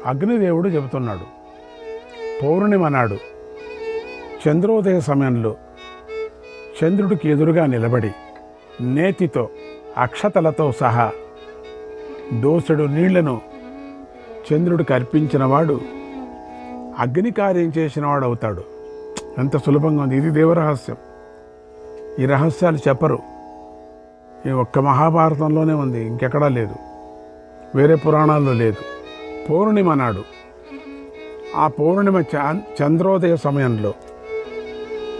అగ్నిదేవుడు చెబుతున్నాడు, పౌర్ణిమ నాడు చంద్రోదయ సమయంలో చంద్రుడికి ఎదురుగా నిలబడి నేతితో అక్షతలతో సహా దోసెడు నీళ్లను చంద్రుడికి అర్పించినవాడు అగ్ని కార్యం చేసినవాడు అవుతాడు. ఎంత సులభంగా ఉంది. ఇది దేవరహస్యం. ఈ రహస్యాలు చెప్పరు. ఈ ఒక్క మహాభారతంలోనే ఉంది, ఇంకెక్కడా లేదు, వేరే పురాణాల్లో లేదు. పౌర్ణిమ నాడు, ఆ పౌర్ణిమ చంద్రోదయ సమయంలో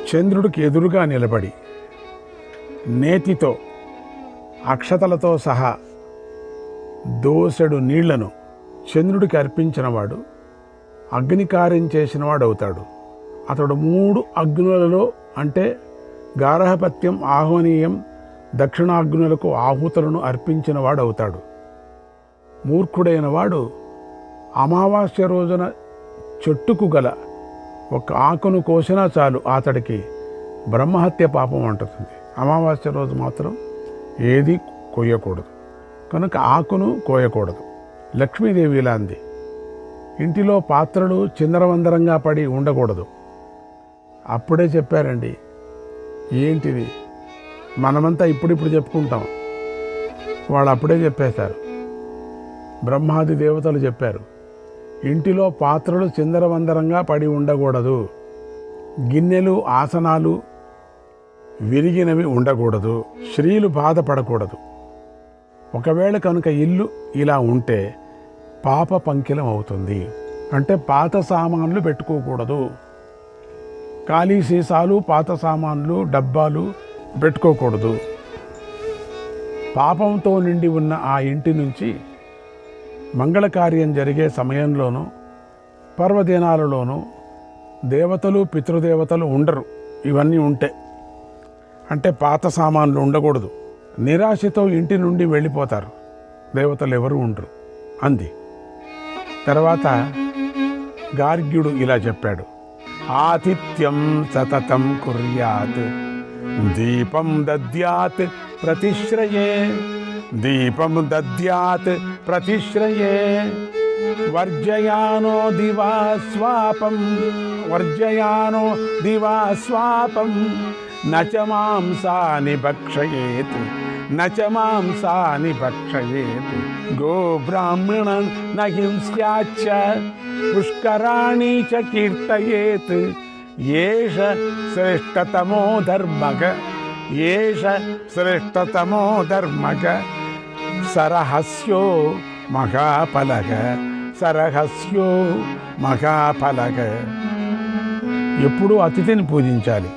చంద్రుడికి ఎదురుగా నిలబడి నేతితో అక్షతలతో సహా దోసెడు నీళ్లను చంద్రుడికి అర్పించినవాడు అగ్ని కార్యం చేసినవాడు అవుతాడు. అతడు 3 అగ్నులలో అంటే గార్హపత్యం, ఆహ్వనీయం, దక్షిణాగ్నులకు ఆహుతులను అర్పించిన వాడు అవుతాడు. మూర్ఖుడైన వాడు అమావాస్య రోజున చెట్టుకు గల ఒక ఆకును కోసినా చాలు అతడికి బ్రహ్మహత్య పాపం అంటుతుంది. అమావాస్య రోజు మాత్రం ఏది కొయ్యకూడదు, కనుక ఆకును కోయకూడదు. లక్ష్మీదేవి ఇలా అంది, ఇంటిలో పాత్రలు చిందరవందరంగా పడి ఉండకూడదు. అప్పుడే చెప్పారండి. ఏంటిది మనమంతా ఇప్పుడిప్పుడు చెప్పుకుంటాం, వాళ్ళు అప్పుడే చెప్పేశారు. బ్రహ్మాది దేవతలు చెప్పారు, ఇంటిలో పాత్రలు చిందరవందరంగా పడి ఉండకూడదు, గిన్నెలు ఆసనాలు విరిగినవి ఉండకూడదు, స్త్రీలు బాధపడకూడదు. ఒకవేళ కనుక ఇల్లు ఇలా ఉంటే పాప పంకిలం అవుతుంది. అంటే పాత సామాన్లు పెట్టుకోకూడదు, ఖాళీ సీసాలు, పాత సామాన్లు, డబ్బాలు పెట్టుకోకూడదు. పాపంతో నిండి ఉన్న ఆ ఇంటి నుంచి మంగళకార్యం జరిగే సమయంలోనూ పర్వదినాలలోనూ దేవతలు పితృదేవతలు ఉండరు. ఇవన్నీ ఉంటే అంటే పాత సామాన్లు ఉండకూడదు. నిరాశతో ఇంటి నుండి వెళ్ళిపోతారు, దేవతలు ఎవరు ఉండరు అంది. తర్వాత గార్గ్యుడు ఇలా చెప్పాడు, ఆతిథ్యం సతతం కుర్యాత్ దీపం దద్యాత్ ప్రతిశ్రయే, దీపం దద్యాత్ ప్రతిశ్రయే, వర్జయానో దివా స్వాపం, వర్జయానో దివా స్వాపం, నచ మాంసాని భక్షయేత్, నచ మాంసాని భక్షయేత్, గో బ్రాహ్మణ నహింస్యాచ్చ, పుష్కరాణి చ కీర్తయేత్, ఏష శ్రేష్టతమో ధర్మః, ఏష శ్రేష్టతమో ధర్మః, సరహస్యో మహాఫలః, సరహస్యో మహాఫలః. ఎప్పుడూ అతిథిని పూజించాలి,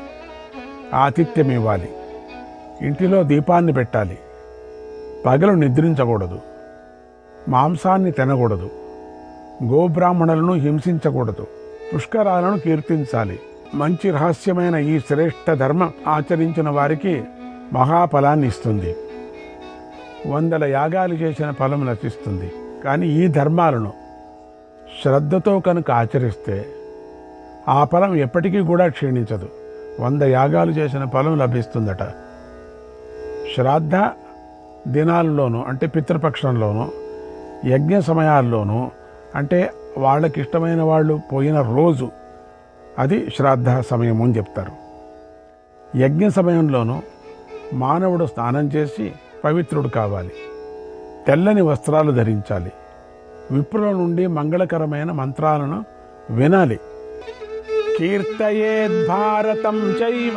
ఆతిథ్యం ఇవ్వాలి, ఇంటిలో దీపాన్ని పెట్టాలి, పగలు నిద్రించకూడదు, మాంసాన్ని తినకూడదు, గోబ్రాహ్మణులను హింసించకూడదు, పుష్కరాలను కీర్తించాలి. మంచి రహస్యమైన ఈ శ్రేష్ఠ ధర్మం ఆచరించిన వారికి మహాఫలాన్ని ఇస్తుంది. 100 యాగాలు చేసిన ఫలం నశిస్తుంది. కానీ ఈ ధర్మాలను శ్రద్ధతో కనుక ఆచరిస్తే ఆ ఫలం ఎప్పటికీ కూడా క్షీణించదు. 100 యాగాలు చేసిన ఫలం లభిస్తుందట. శ్రాద్ధ దినాల్లోనూ అంటే పితృపక్షంలోనూ, యజ్ఞ సమయాల్లోనూ అంటే వాళ్ళకి ఇష్టమైన వాళ్ళు పోయిన రోజు అది శ్రాద్ధ సమయం అని చెప్తారు. యజ్ఞ సమయంలోనూ మానవుడు స్నానం చేసి పవిత్రుడు కావాలి, తెల్లని వస్త్రాలు ధరించాలి, విప్రుల నుండి మంగళకరమైన మంత్రాలను వినాలి. కీర్తయేద్భారతం చైవ,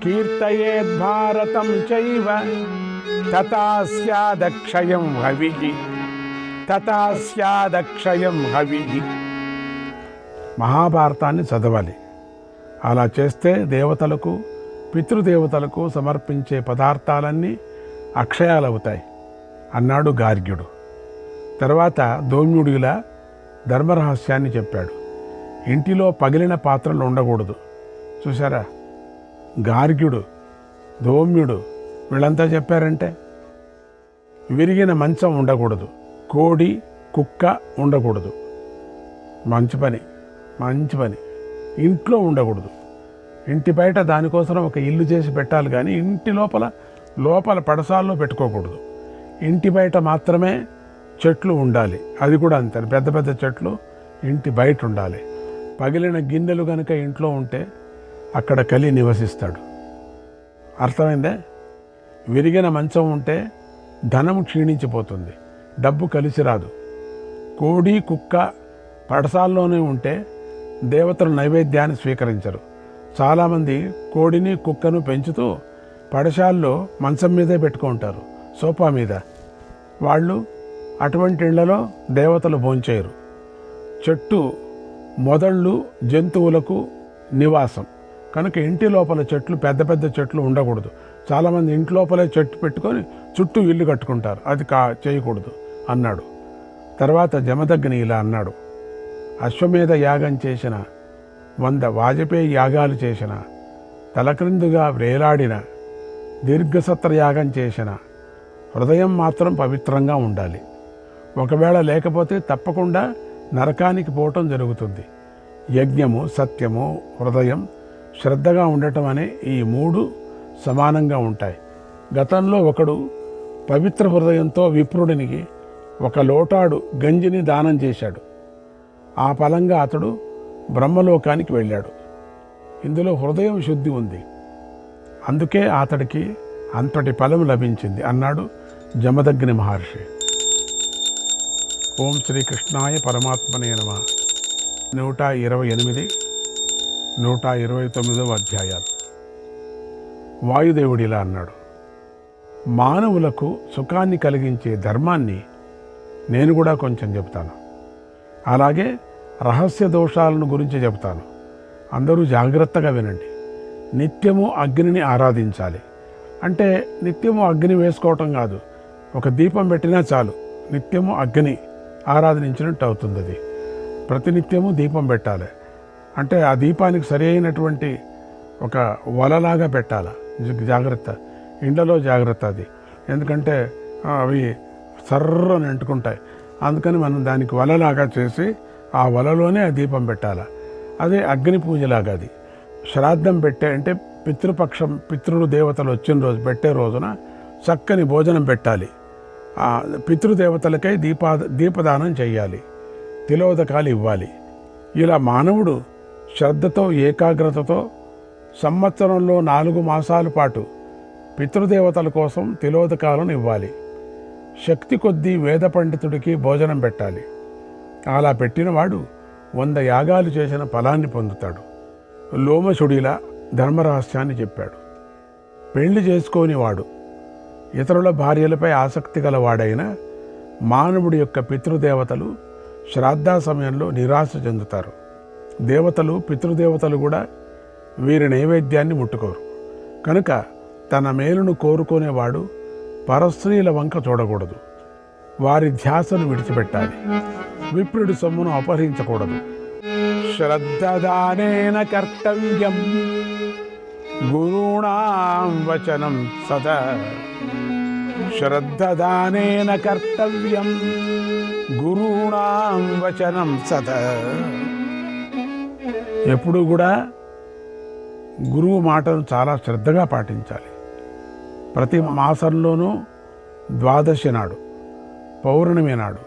కీర్తయేద్భారతం చైవ, తథా స్యాదక్షయం హవిః, తథా స్యాదక్షయం హవిః. మహాభారతాన్ని చదవాలి. అలా చేస్తే దేవతలకు పితృదేవతలకు సమర్పించే పదార్థాలన్నీ అక్షయాలవుతాయి అన్నాడు గార్గ్యుడు. తర్వాత ధౌమ్యుడు ఇలా ధర్మరహస్యాన్ని చెప్పాడు. ఇంటిలో పగిలిన పాత్రలు ఉండకూడదు. చూసారా, గార్గ్యుడు, ధౌమ్యుడు వీళ్ళంతా చెప్పారంటే విరిగిన మంచం ఉండకూడదు, కోడి కుక్క ఉండకూడదు. మంచి పని, మంచి పని. ఇంట్లో ఉండకూడదు, ఇంటి బయట దానికోసం ఒక ఇల్లు చేసి పెట్టాలి. కానీ ఇంటి లోపల పడసాల్లో పెట్టుకోకూడదు. ఇంటి బయట మాత్రమే చెట్లు ఉండాలి. అది కూడా అంతే, పెద్ద పెద్ద చెట్లు ఇంటి బయట ఉండాలి. పగిలిన గిన్నెలు కనుక ఇంట్లో ఉంటే అక్కడ కలి నివసిస్తాడు. అర్థమైందే? విరిగిన మంచం ఉంటే ధనం క్షీణించిపోతుంది, డబ్బు కలిసి రాదు. కోడి కుక్క పడసాల్లోనే ఉంటే దేవతలు నైవేద్యాన్ని స్వీకరించరు. చాలామంది కోడిని కుక్కను పెంచుతూ పడశాల్లో మంచం మీదే పెట్టుకుంటారు, సోఫా మీద. వాళ్ళు అటువంటి ఇళ్లలో దేవతలు భోంచేయరు. చెట్టు మొదళ్ళు జంతువులకు నివాసం కనుక ఇంటి లోపల చెట్లు, పెద్ద పెద్ద చెట్లు ఉండకూడదు. చాలామంది ఇంటి లోపలే చెట్టు పెట్టుకొని చుట్టూ ఇల్లు కట్టుకుంటారు, అది చేయకూడదు అన్నాడు. తర్వాత జమదగ్ని ఇలా అన్నాడు, అశ్వమేధ యాగం చేసిన 100 వాజపేయి యాగాలు చేసిన, తలక్రిందుగా వ్రేలాడిన, దీర్ఘసత్ర యాగం చేసిన హృదయం మాత్రం పవిత్రంగా ఉండాలి. ఒకవేళ లేకపోతే తప్పకుండా నరకానికి పోవటం జరుగుతుంది. యజ్ఞము, సత్యము, హృదయం, శ్రద్ధగా ఉండటం అనే ఈ 3 సమానంగా ఉంటాయి. గతంలో ఒకడు పవిత్ర హృదయంతో విప్రుడినికి 1 లోటాడు గంజిని దానం చేశాడు. ఆ ఫలంగా అతడు బ్రహ్మలోకానికి వెళ్ళాడు. ఇందులో హృదయం శుద్ధి ఉంది, అందుకే అతడికి అంతటి ఫలం లభించింది అన్నాడు జమదగ్ని మహర్షి. ఓం శ్రీకృష్ణాయ పరమాత్మనే నమః. 128, 129 అధ్యాయాలు. వాయుదేవుడు ఇలా అన్నాడు, మానవులకు సుఖాన్ని కలిగించే ధర్మాన్ని నేను కూడా కొంచెం చెప్తాను. అలాగే రహస్య దోషాలను గురించి చెప్తాను. అందరూ జాగ్రత్తగా వినండి. నిత్యము అగ్నిని ఆరాధించాలి. అంటే నిత్యము అగ్ని వేసుకోవటం కాదు, ఒక దీపం పెట్టినా చాలు, నిత్యము అగ్ని ఆరాధించినట్టు అవుతుంది. అది ప్రతినిత్యము దీపం పెట్టాలి. అంటే ఆ దీపానికి సరి అయినటువంటి ఒక వలలాగా పెట్టాలి. జాగ్రత్త, ఇండ్లలో జాగ్రత్త అది. ఎందుకంటే అవి సర్రని అంటుకుంటాయి. అందుకని మనం దానికి వలలాగా చేసి ఆ వలలోనే ఆ దీపం పెట్టాలి. అదే అగ్ని పూజలాగా. అది శ్రాద్ధం పెట్టే అంటే పితృపక్షం, పితృలు దేవతలు వచ్చిన రోజు పెట్టే రోజున చక్కని భోజనం పెట్టాలి. పితృదేవతలకై దీపదానం చేయాలి, తిలోదకాలు ఇవ్వాలి. ఇలా మానవుడు శ్రద్ధతో, ఏకాగ్రతతో సంవత్సరంలో 4 మాసాల పాటు పితృదేవతల కోసం తిలోదకాలను ఇవ్వాలి. శక్తి కొద్దీ వేద పండితుడికి భోజనం పెట్టాలి. అలా పెట్టినవాడు 100 యాగాలు చేసిన ఫలాన్ని పొందుతాడు. లోమశుడిలా ధర్మరహస్యాన్ని చెప్పాడు. పెళ్లి చేసుకోనివాడు ఇతరుల భార్యలపై ఆసక్తి గలవాడైన మానవుడి యొక్క పితృదేవతలు శ్రాద్ధ సమయంలో నిరాశ చెందుతారు. దేవతలు, పితృదేవతలు కూడా వీరి నైవేద్యాన్ని ముట్టుకోరు. కనుక తన మేలును కోరుకునేవాడు పరస్త్రీల వంక చూడకూడదు, వారి ధ్యాసను విడిచిపెట్టాలి, విప్రుడి సొమ్మును అపహరించకూడదు. శ్రద్ధదానేన కర్తవ్యం గురూణాం వచనం సదా. శ్రద్ధదానేన కర్తవ్యం గురూణాం వచనం సదా. ఎప్పుడు కూడా గురువు మాటను చాలా శ్రద్ధగా పాటించాలి. ప్రతి మాసంలోనూ 12 నాడు, పౌర్ణమి నాడు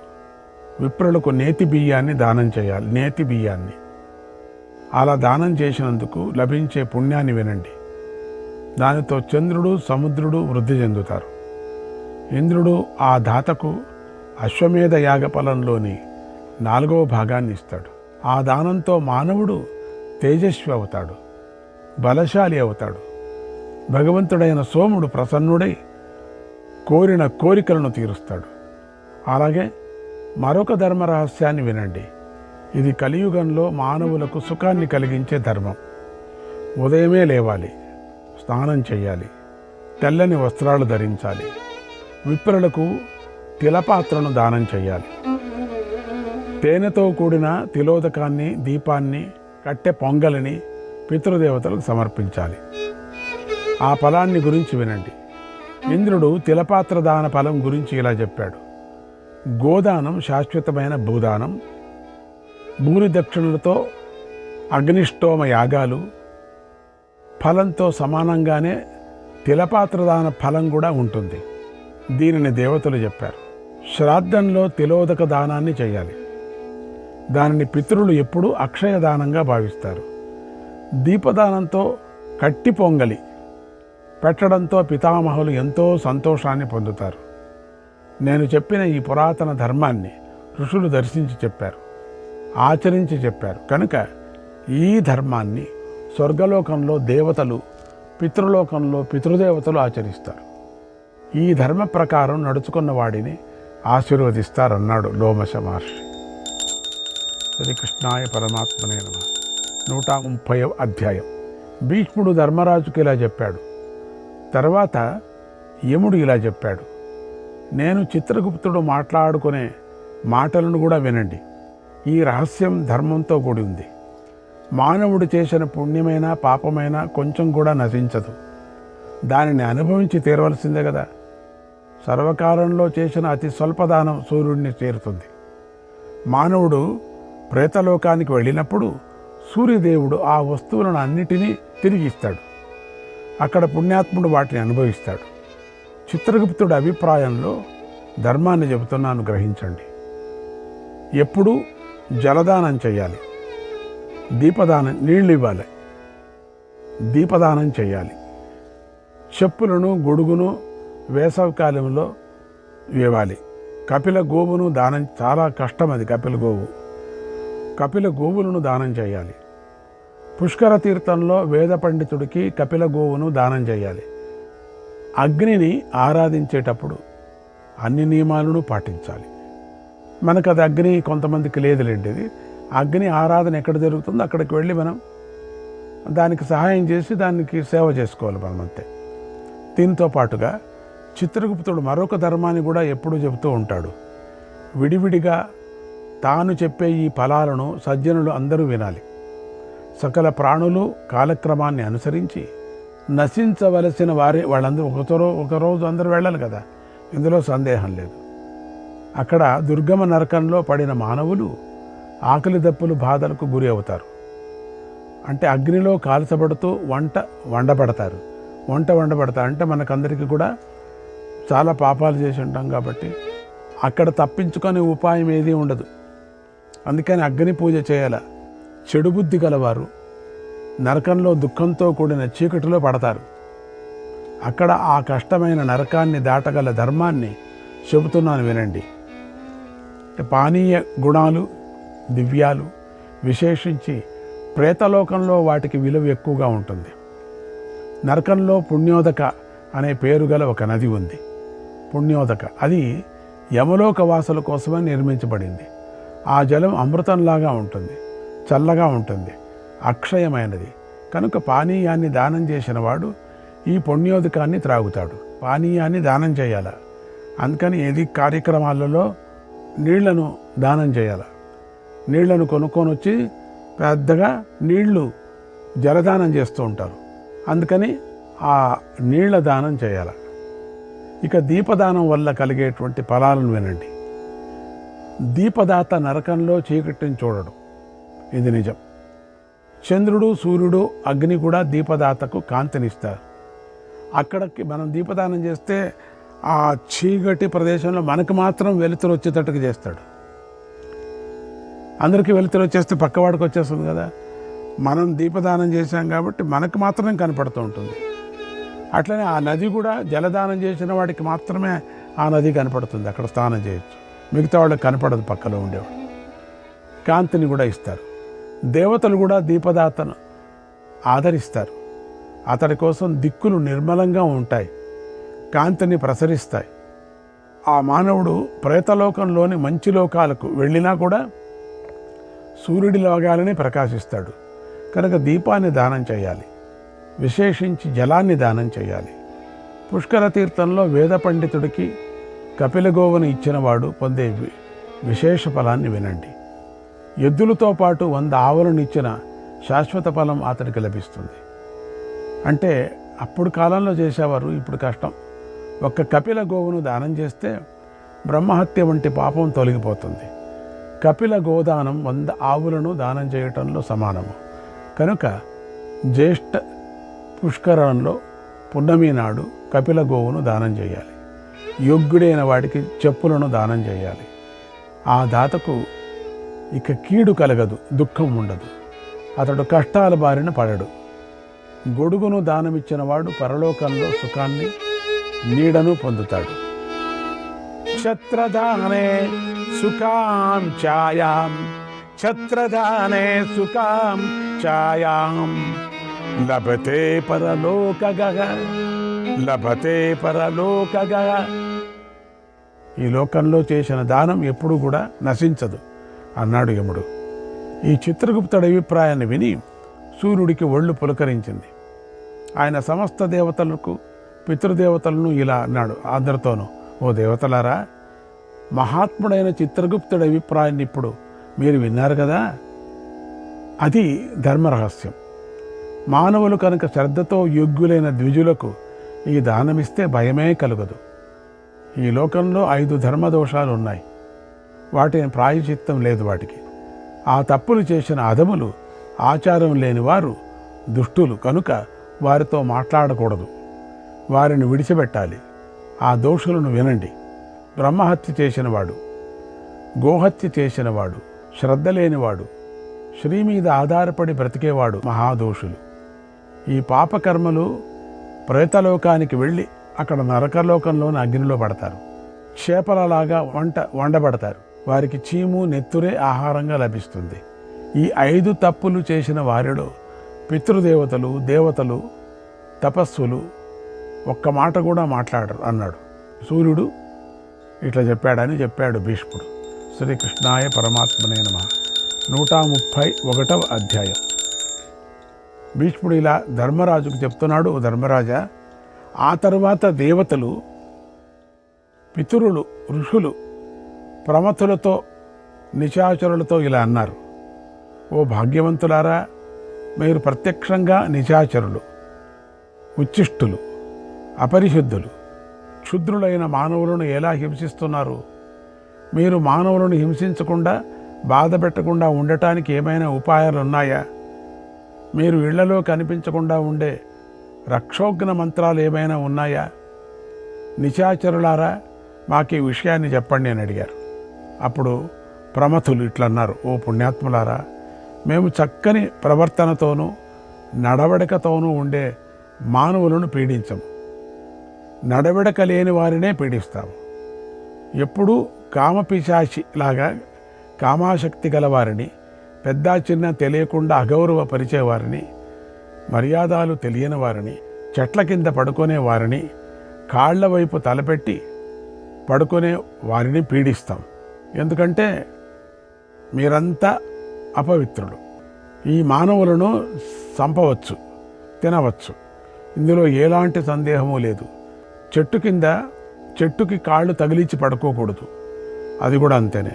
విప్రులకు నేతి బియ్యాన్ని దానం చేయాలి. నేతి బియ్యాన్ని అలా దానం చేసినందుకు లభించే పుణ్యాన్ని వినండి. దానితో చంద్రుడు, సముద్రుడు వృద్ధి చెందుతారు. ఇంద్రుడు ఆ దాతకు అశ్వమేధ యాగ ఫలంలోని 4వ భాగాన్ని ఇస్తాడు. ఆ దానంతో మానవుడు తేజస్వి అవుతాడు, బలశాలి అవుతాడు. భగవంతుడైన సోముడు ప్రసన్నుడై కోరిన కోరికలను తీరుస్తాడు. అలాగే మరొక ధర్మ రహస్యాన్ని వినండి. ఇది కలియుగంలో మానవులకు సుఖాన్ని కలిగించే ధర్మం. ఉదయమే లేవాలి, స్నానం చేయాలి, తెల్లని వస్త్రాలు ధరించాలి, విప్రులకు తిలపాత్రను దానం చేయాలి, తేనెతో కూడిన తిలోదకాన్ని, దీపాన్ని, కట్టె పొంగలిని పితృదేవతలకు సమర్పించాలి. ఆ ఫలాన్ని గురించి వినండి. ఇంద్రుడు తిలపాత్ర దాన ఫలం గురించి ఇలా చెప్పాడు. గోదానం శాశ్వతమైన భూదానం, భూరి దక్షిణలతో అగ్నిష్టోమ యాగాలు ఫలంతో సమానంగానే తిలపాత్రదాన ఫలం కూడా ఉంటుంది. దీనిని దేవతలు చెప్పారు. శ్రాద్ధంలో తిలోదక దానాన్ని చేయాలి. దానిని పితరులు ఎప్పుడూ అక్షయ దానంగా భావిస్తారు. దీపదానంతో కట్టి పొంగలి పెట్టడంతో పితామహులు ఎంతో సంతోషాన్ని పొందుతారు. నేను చెప్పిన ఈ పురాతన ధర్మాన్ని ఋషులు దర్శించి చెప్పారు, ఆచరించి చెప్పారు. కనుక ఈ ధర్మాన్ని స్వర్గలోకంలో దేవతలు, పితృలోకంలో పితృదేవతలు ఆచరిస్తారు. ఈ ధర్మ ప్రకారం నడుచుకున్న వాడిని ఆశీర్వదిస్తారన్నాడు లోమశ మహర్షి. శ్రీకృష్ణాయ పరమాత్మనే నమః. 130వ అధ్యాయం. భీష్ముడు ధర్మరాజుకి ఇలా చెప్పాడు. తర్వాత యముడు ఇలా చెప్పాడు. నేను చిత్రగుప్తుడు మాట్లాడుకునే మాటలను కూడా వినండి. ఈ రహస్యం ధర్మంతో కూడి ఉంది. మానవుడు చేసిన పుణ్యమైన పాపమైన కొంచెం కూడా నశించదు. దానిని అనుభవించి తీరవలసిందే కదా. సర్వకాలంలో చేసిన అతి స్వల్పదానం సూర్యుడిని చేరుతుంది. మానవుడు ప్రేతలోకానికి వెళ్ళినప్పుడు సూర్యదేవుడు ఆ వస్తువులను అన్నిటినీ తిరిగి ఇస్తాడు. అక్కడ పుణ్యాత్ముడు వాటిని అనుభవిస్తాడు. చిత్రగుప్తుడి అభిప్రాయంలో ధర్మాన్ని చెబుతున్నాను, గ్రహించండి. ఎప్పుడూ జలదానం చేయాలి, దీపదానం, నీళ్లు ఇవ్వాలి, దీపదానం చేయాలి. చెప్పులను గొడుగును వేసవికాలంలో ఇవ్వాలి. కపిల గోవును దానం, చాలా కష్టం అది. కపిల గోవులను దానం చేయాలి. పుష్కర తీర్థంలో వేద పండితుడికి కపిల గోవును దానం చేయాలి. అగ్నిని ఆరాధించేటప్పుడు అన్ని నియమాలను పాటించాలి. మనకు అది అగ్ని కొంతమందికి లేదులేండి. ఇది అగ్ని ఆరాధన ఎక్కడ జరుగుతుందో అక్కడికి వెళ్ళి మనం దానికి సహాయం చేసి దానికి సేవ చేసుకోవాలి మనం, అంతే. దీంతో పాటుగా చిత్రగుప్తుడు మరొక ధర్మాన్ని కూడా ఎప్పుడూ చెబుతూ ఉంటాడు. విడివిడిగా తాను చెప్పే ఈ ఫలాలను సజ్జనులు అందరూ వినాలి. సకల ప్రాణులు కాలక్రమాన్ని అనుసరించి నశించవలసిన వాళ్ళందరూ ఒకరోజు అందరూ వెళ్ళాలి కదా, ఇందులో సందేహం లేదు. అక్కడ దుర్గమ నరకంలో పడిన మానవులు ఆకలి దప్పులు బాధలకు గురి అవుతారు. అంటే అగ్నిలో కాల్చబడుతూ వండబడతారు అంటే మనకందరికీ కూడా చాలా పాపాలు చేసి ఉంటాం కాబట్టి అక్కడ తప్పించుకునే ఉపాయం ఏదీ ఉండదు. అందుకని అగ్ని పూజ చేయాల. చెడు బుద్ధి గలవారు నరకంలో దుఃఖంతో కూడిన చీకటిలో పడతారు. అక్కడ ఆ కష్టమైన నరకాన్ని దాటగల ధర్మాన్ని చెబుతున్నాను, వినండి. పానీయ గుణాలు, దివ్యాలు, విశేషించి ప్రేతలోకంలో వాటికి విలువ ఎక్కువగా ఉంటుంది. నరకంలో పుణ్యోదక అనే పేరు గల ఒక నది ఉంది. పుణ్యోదక, అది యమలోక వాసుల కోసమే నిర్మించబడింది. ఆ జలం అమృతంలాగా ఉంటుంది, చల్లగా ఉంటుంది, అక్షయమైనది. కనుక పానీయాన్ని దానం చేసిన వాడు ఈ పుణ్యోదకాన్ని త్రాగుతాడు. పానీయాన్ని దానం చేయాల. అందుకని ఏది కార్యక్రమాలలో నీళ్లను దానం చేయాల. నీళ్లను కొనుక్కొని వచ్చి పెద్దగా నీళ్లు జలదానం చేస్తూ ఉంటారు. అందుకని ఆ నీళ్ల దానం చేయాల. ఇక దీపదానం వల్ల కలిగేటువంటి ఫలాలను వినండి. దీపదాత నరకంలో చీకటిని చూడడు, ఇది నిజం. చంద్రుడు, సూర్యుడు, అగ్ని కూడా దీపదాతకు కాంతినిస్తారు. అక్కడికి మనం దీపదానం చేస్తే ఆ చీకటి ప్రదేశంలో మనకు మాత్రం వెలుతురు వచ్చేటట్టుగా చేస్తాడు. అందరికీ వెలుతురు వచ్చేస్తే పక్కవాడికి వచ్చేస్తుంది కదా. మనం దీపదానం చేశాం కాబట్టి మనకు మాత్రమే కనపడుతూ ఉంటుంది. అట్లనే ఆ నది కూడా జలదానం చేసిన వాడికి మాత్రమే ఆ నది కనపడుతుంది, అక్కడ స్నానం చేయొచ్చు. మిగతా వాళ్ళకి కనపడదు, పక్కలో ఉండేవాడు. కాంతిని కూడా ఇస్తారు. దేవతలు కూడా దీపదాతను ఆదరిస్తారు. అతడి కోసం దిక్కులు నిర్మలంగా ఉంటాయి, కాంతిని ప్రసరిస్తాయి. ఆ మానవుడు ప్రేతలోకంలోని మంచి లోకాలకు వెళ్ళినా కూడా సూర్యుడిలాగానే ప్రకాశిస్తాడు. కనుక దీపాన్ని దానం చేయాలి, విశేషించి జలాన్ని దానం చేయాలి. పుష్కర తీర్థంలో వేద పండితుడికి కపిలగోవును ఇచ్చినవాడు పొందే విశేష ఫలాన్ని వినండి. ఎద్దులతో పాటు 100 ఆవులను ఇచ్చిన శాశ్వత ఫలం అతడికి లభిస్తుంది. అంటే అప్పుడు కాలంలో చేసేవారు, ఇప్పుడు కష్టం. ఒక్క కపిల గోవును దానం చేస్తే బ్రహ్మహత్య వంటి పాపం తొలగిపోతుంది. కపిల గోదానం 100 ఆవులను దానం చేయటంలో సమానము. కనుక జ్యేష్ఠ పుష్కరంలో పున్నమి నాడు కపిల గోవును దానం చేయాలి. యోగ్యుడైన వాడికి చెప్పులను దానం చేయాలి. ఆ దాతకు ఇక కీడు కలగదు, దుఃఖం ఉండదు, అతడు కష్టాల బారిన పడడు. గొడుగును దానమిచ్చిన వాడు పరలోకంలో సుఖాన్ని, నీడను పొందుతాడు. ఛత్రదానే సుఖాం ఛాయాం, ఛత్రదానే సుఖాం ఛాయాం, లభతే పరలోకగః, లభతే పరలోకగః. ఈ లోకంలో చేసిన దానం ఎప్పుడు కూడా నశించదు అన్నాడు యముడు. ఈ చిత్రగుప్తుడి అభిప్రాయాన్ని విని సూర్యుడికి ఒళ్ళు పులకరించింది. ఆయన సమస్త దేవతలకు, పితృదేవతలను ఇలా అన్నాడు అందరితోనూ, ఓ దేవతలారా, మహాత్ముడైన చిత్రగుప్తుడి అభిప్రాయాన్ని ఇప్పుడు మీరు విన్నారు కదా. అది ధర్మరహస్యం. మానవులు కనుక శ్రద్ధతో యోగ్యులైన ద్విజులకు ఈ దానమిస్తే భయమే కలుగదు. ఈ లోకంలో 5 ధర్మదోషాలు ఉన్నాయి. వాటిని ప్రాయశ్చిత్తం లేదు. వాటికి ఆ తప్పులు చేసిన అధములు, ఆచారం లేని వారు, దుష్టులు కనుక వారితో మాట్లాడకూడదు. వారిని విడిచిపెట్టాలి. ఆ దోషులను వినండి. బ్రహ్మహత్య చేసినవాడు, గోహత్య చేసినవాడు, శ్రద్ధ లేనివాడు, శ్రీ మీద ఆధారపడి బ్రతికేవాడు మహాదోషులు. ఈ పాపకర్మలు ప్రేతలోకానికి వెళ్ళి అక్కడ నరకలోకంలోని అగ్నిలో పడతారు. చేపలలాగా వండబడతారు. వారికి చీము, నెత్తురే ఆహారంగా లభిస్తుంది. ఈ 5 తప్పులు చేసిన వారిలో పితృదేవతలు, దేవతలు, తపస్సులు ఒక్క మాట కూడా మాట్లాడరు అన్నాడు. సూర్యుడు ఇట్లా చెప్పాడు భీష్ముడు. శ్రీకృష్ణాయ పరమాత్మనే నమః. 131వ అధ్యాయం. భీష్ముడు ఇలా ధర్మరాజుకు చెప్తున్నాడు, ధర్మరాజా, ఆ తరువాత దేవతలు, పితరులు, ఋషులు ప్రమథులతో, నిశాచరులతో ఇలా అన్నారు, ఓ భాగ్యవంతులారా, మీరు ప్రత్యక్షంగా నిశాచరులు, ఉచ్చిష్టులు, అపరిశుద్ధులు, క్షుద్రులైన మానవులను ఎలా హింసిస్తున్నారు? మీరు మానవులను హింసించకుండా, బాధ పెట్టకుండా ఉండటానికి ఏమైనా ఉపాయాలు ఉన్నాయా? మీరు ఇళ్లలో కనిపించకుండా ఉండే రక్షోఘ్న మంత్రాలు ఏమైనా ఉన్నాయా? నిశాచరులారా, మాకు ఈ విషయాన్ని చెప్పండి అని అడిగారు. అప్పుడు ప్రమథులు ఇట్లన్నారు, ఓ పుణ్యాత్ములారా, మేము చక్కని ప్రవర్తనతోనూ నడవడికతోనూ ఉండే మానవులను పీడించము. నడవడిక లేని వారినే పీడిస్తాము. ఎప్పుడూ కామపిశాచి లాగా కామాశక్తి గలవారిని, పెద్ద చిన్న తెలియకుండా అగౌరవపరిచేవారిని, మర్యాదలు తెలియని వారిని, చెట్ల కింద పడుకునే వారిని, కాళ్ల వైపు తలపెట్టి పడుకునే వారిని పీడిస్తాం. ఎందుకంటే మీరంతా అపవిత్రులు. ఈ మానవులను చంపవచ్చు, తినవచ్చు, ఇందులో ఎలాంటి సందేహమూ లేదు. చెట్టుకి కాళ్ళు తగిలించి పడుకోకూడదు, అది కూడా అంతేనే,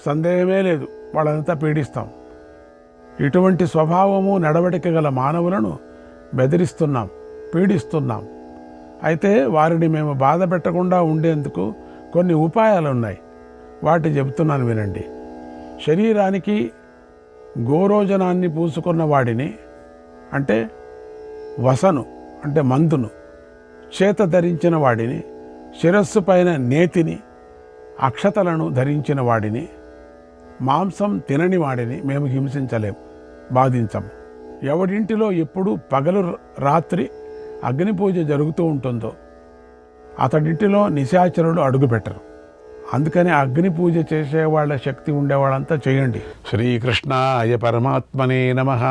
సందేహమే లేదు, వాళ్ళంతా పీడిస్తాం. ఇటువంటి స్వభావము, నడవడిక గల మానవులను బెదిరిస్తున్నాం, పీడిస్తున్నాం. అయితే వారిని మేము బాధ పెట్టకుండా ఉండేందుకు కొన్ని ఉపాయాలు ఉన్నాయి. వాటి చెబుతున్నాను వినండి. శరీరానికి గోరోజనాన్ని పూసుకున్న వాడిని, అంటే వసను అంటే మందును చేత ధరించిన వాడిని, శిరస్సు పైన నేతిని, అక్షతలను ధరించిన వాడిని, మాంసం తినని వాడిని మేము హింసించలేము, బాధించము. ఎవడింటిలో ఎప్పుడు పగలు రాత్రి అగ్నిపూజ జరుగుతూ ఉంటుందో అతడింటిలో నిశాచరులు అడుగుపెట్టరు. అందుకని అగ్ని పూజ చేసేవాళ్ళ శక్తి ఉండేవాళ్ళంతా చేయండి. శ్రీకృష్ణాయ పరమాత్మనే నమః.